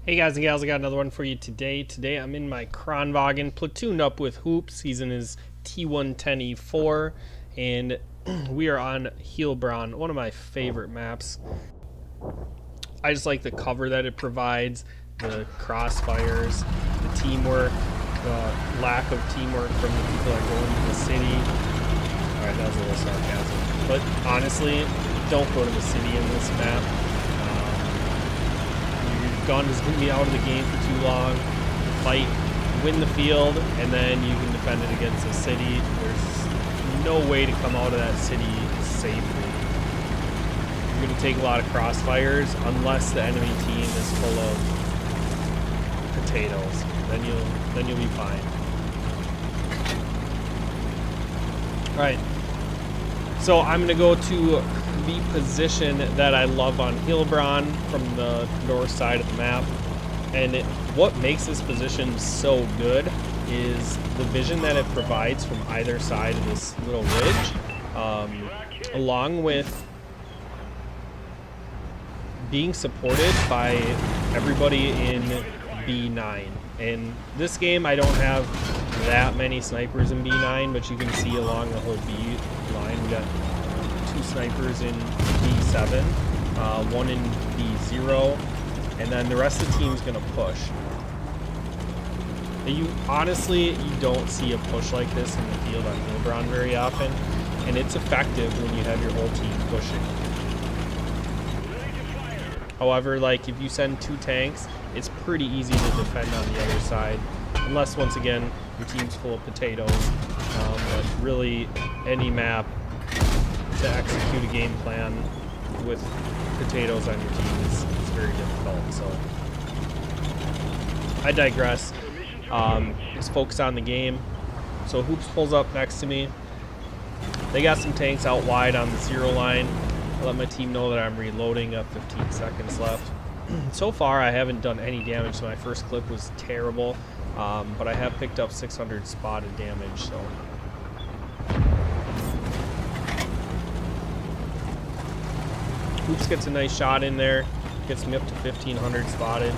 Hey guys and gals, I got another one for you today. Today I'm in my Kranvagn, platooned up with Hoops. He's in his T110E4, and we are on Heilbronn, one of my favorite maps. I just like the cover that it provides, the crossfires, the teamwork, the lack of teamwork from the people that go into the city. Alright, that was a little sarcasm. But honestly, don't go to the city in this map. Gun is going to be out of the game for too long. Fight, win the field, and then you can defend it against the city. There's no way to come out of that city safely. You're going to take a lot of crossfires unless the enemy team is full of potatoes. Then you'll be fine. All right. So I'm going to go to the position that I love on Heilbronn from the north side of the map. And what makes this position so good is the vision that it provides from either side of this little ridge, along with being supported by everybody in B9. In this game, I don't have that many snipers in B9, but you can see along the whole B line, we got 2 snipers in B7, 1 in B0, and then the rest of the team's gonna push. You don't see a push like this in the field on Heilbronn very often, and it's effective when you have your whole team pushing. However, like if you send 2 tanks, it's pretty easy to defend on the other side, unless once again your team's full of potatoes. But really, any map to execute a game plan with potatoes on your team is very difficult. So I digress. Just focus on the game. So Hoops pulls up next to me. They got some tanks out wide on the 0 line. I let my team know that I'm reloading. Up 15 seconds left. So far I haven't done any damage, so my first clip was terrible, but I have picked up 600 spotted damage. So Hoops gets a nice shot in there, gets me up to 1500 spotted.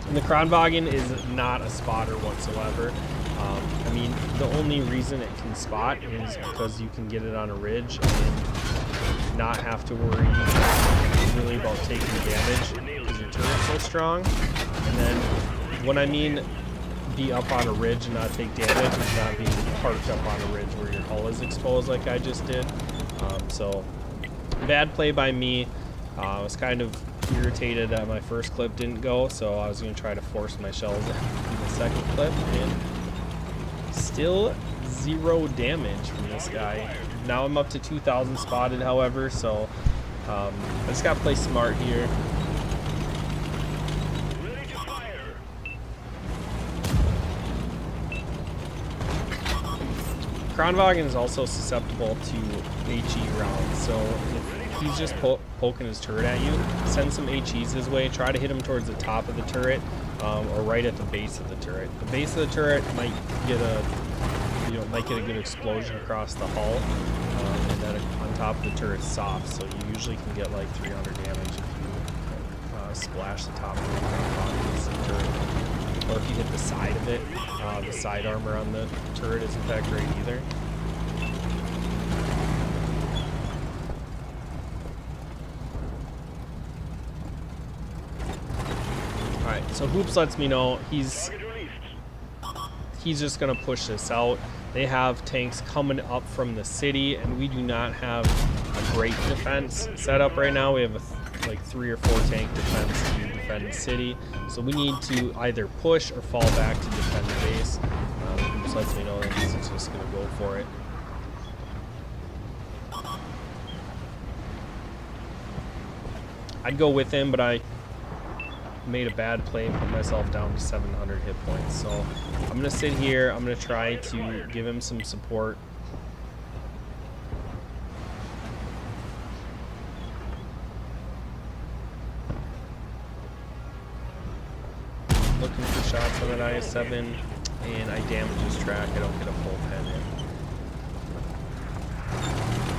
And the Kranvagn is not a spotter whatsoever. I mean, the only reason it can spot is because you can get it on a ridge and not have to worry really about taking damage because your turret's so strong. And then when I mean be up on a ridge and not take damage, is not being parked up on a ridge where your hull is exposed like I just did. So bad play by me. I was kind of irritated that my first clip didn't go, so I was going to try to force my shells in the second clip, and still 0 damage from this guy. Now I'm up to 2,000 spotted, however, so I just got to play smart here. Kranvagn is also susceptible to HE rounds, so if he's just poking his turret at you, send some HEs his way. Try to hit him towards the top of the turret, or right at the base of the turret. The base of the turret might get a good explosion across the hull, and then on top of the turret's soft, so you usually can get like 300 damage if you splash the top of the turret. Or if you hit the side of it, the side armor on the turret isn't that great either. Alright, so Hoops lets me know he's just going to push this out. They have tanks coming up from the city, and we do not have a great defense set up right now. We have like 3 or 4 tank defense to defend the city, so we need to either push or fall back to defend the base. Hoops lets me know that he's just going to go for it. I'd go with him, but I made a bad play and put myself down to 700 hit points. So I'm going to sit here. I'm going to try to give him some support. Looking for shots on that IS-7, and I damage his track. I don't get a full pen in.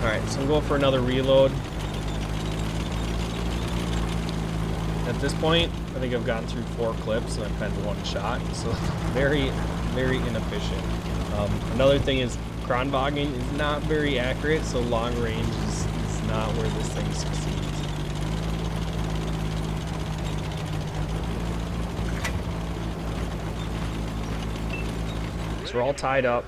Alright, so I'm going for another reload. At this point, I think I've gotten through 4 clips and I've had 1 shot, so very, very inefficient. Another thing is Kranvagn is not very accurate, so long range is not where this thing succeeds. So we're all tied up.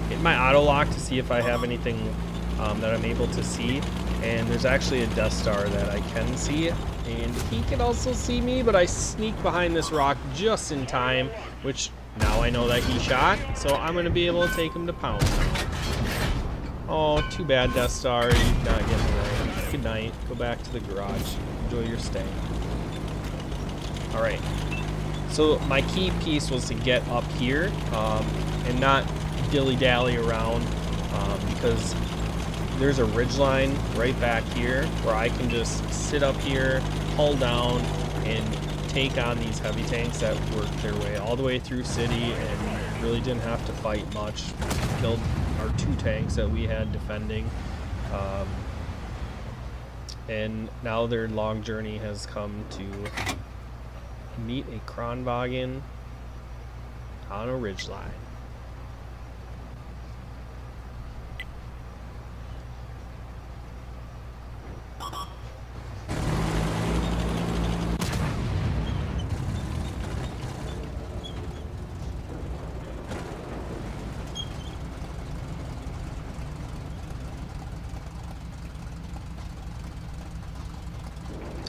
Hit my auto lock to see if I have anything that I'm able to see, and there's actually a Death Star that I can see, and he can also see me, but I sneak behind this rock just in time, which now I know that he shot, so I'm going to be able to take him to pound. Oh, too bad, Death Star, you're not getting away. Good night. Go back to the garage. Enjoy your stay. Alright. So my key piece was to get up here and not dilly-dally around because there's a ridgeline right back here where I can just sit up here, hull down, and take on these heavy tanks that work their way all the way through city and really didn't have to fight much. Killed our 2 tanks that we had defending. And now their long journey has come to meet a Kranvagn on a ridgeline.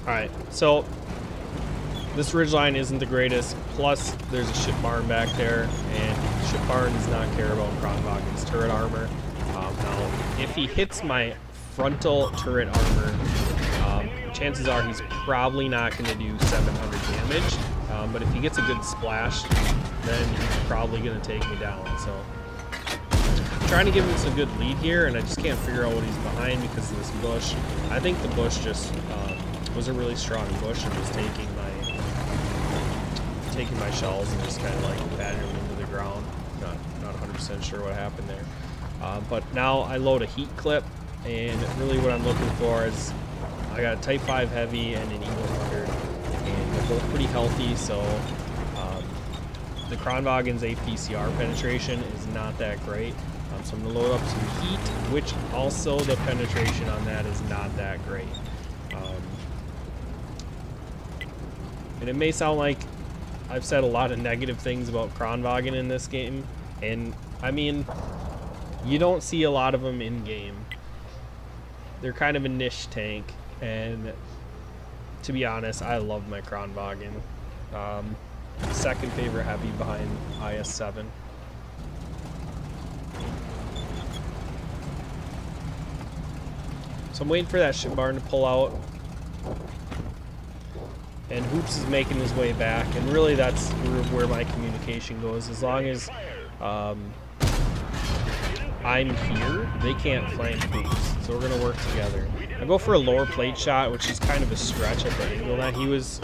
Alright, so this ridgeline isn't the greatest, plus there's a ship barn back there, and ship barn does not care about Kranvagn's turret armor. Now, if he hits my frontal turret armor, chances are he's probably not going to do 700 damage, but if he gets a good splash, then he's probably going to take me down. So I'm trying to give him some good lead here, and I just can't figure out what he's behind because of this bush. I think the bush just was a really strong bush and was taking my shells and just kind of like batting them into the ground. Not 100% sure what happened there. But now I load a heat clip, and really what I'm looking for is I got a Type 5 Heavy and an E100, and they're both pretty healthy, so the Kranvagn's APCR penetration is not that great. So I'm going to load up some heat, which also the penetration on that is not that great. And it may sound like I've said a lot of negative things about Kranvagn in this game, and I mean, you don't see a lot of them in game. They're kind of a niche tank, and to be honest, I love my Kranvagn. Second favorite heavy behind IS-7. So I'm waiting for that ship barn to pull out. And Hoops is making his way back, and really that's where my communication goes. As long as I'm here, they can't flank Hoops, so we're going to work together. I go for a lower plate shot, which is kind of a stretch at the angle that he was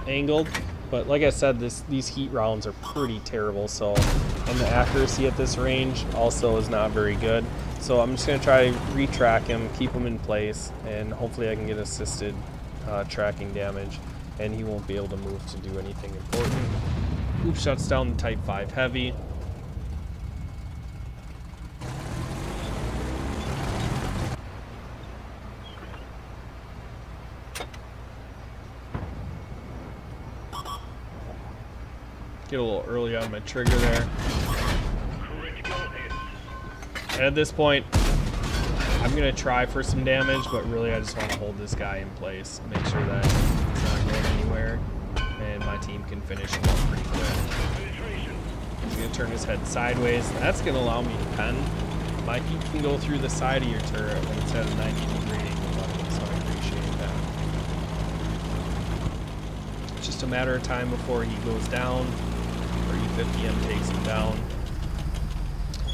angled, but like I said, these heat rounds are pretty terrible, so, and the accuracy at this range also is not very good. So I'm just going to try to retrack him, keep him in place, and hopefully I can get assisted tracking damage, and he won't be able to move to do anything important. Hoop shuts down the Type 5 Heavy. Get a little early on my trigger there. And at this point, I'm going to try for some damage, but really I just want to hold this guy in place, make sure that he's not going anywhere, and my team can finish him up pretty quick. He's going to turn his head sideways. That's going to allow me to pen. My heat can go through the side of your turret when it's at a 90-degree angle button, so I appreciate that. It's just a matter of time before he goes down, or E50M takes him down.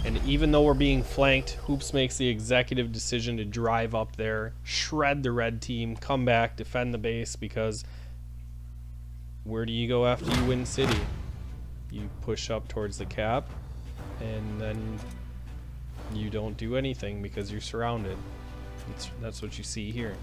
And even though we're being flanked, Hoops makes the executive decision to drive up there, shred the red team, come back, defend the base, because where do you go after you win city? You push up towards the cap, and then you don't do anything because you're surrounded. That's what you see here.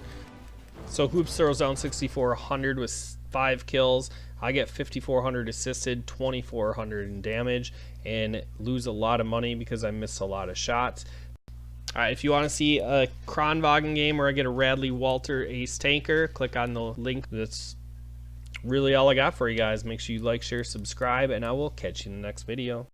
So Hoops throws down 6,400 with 5 kills. I get 5,400 assisted, 2,400 in damage, and lose a lot of money because I miss a lot of shots. Alright, if you want to see a Kranvagn game where I get a Radley Walter Ace Tanker, click on the link. That's really all I got for you guys. Make sure you like, share, subscribe, and I will catch you in the next video.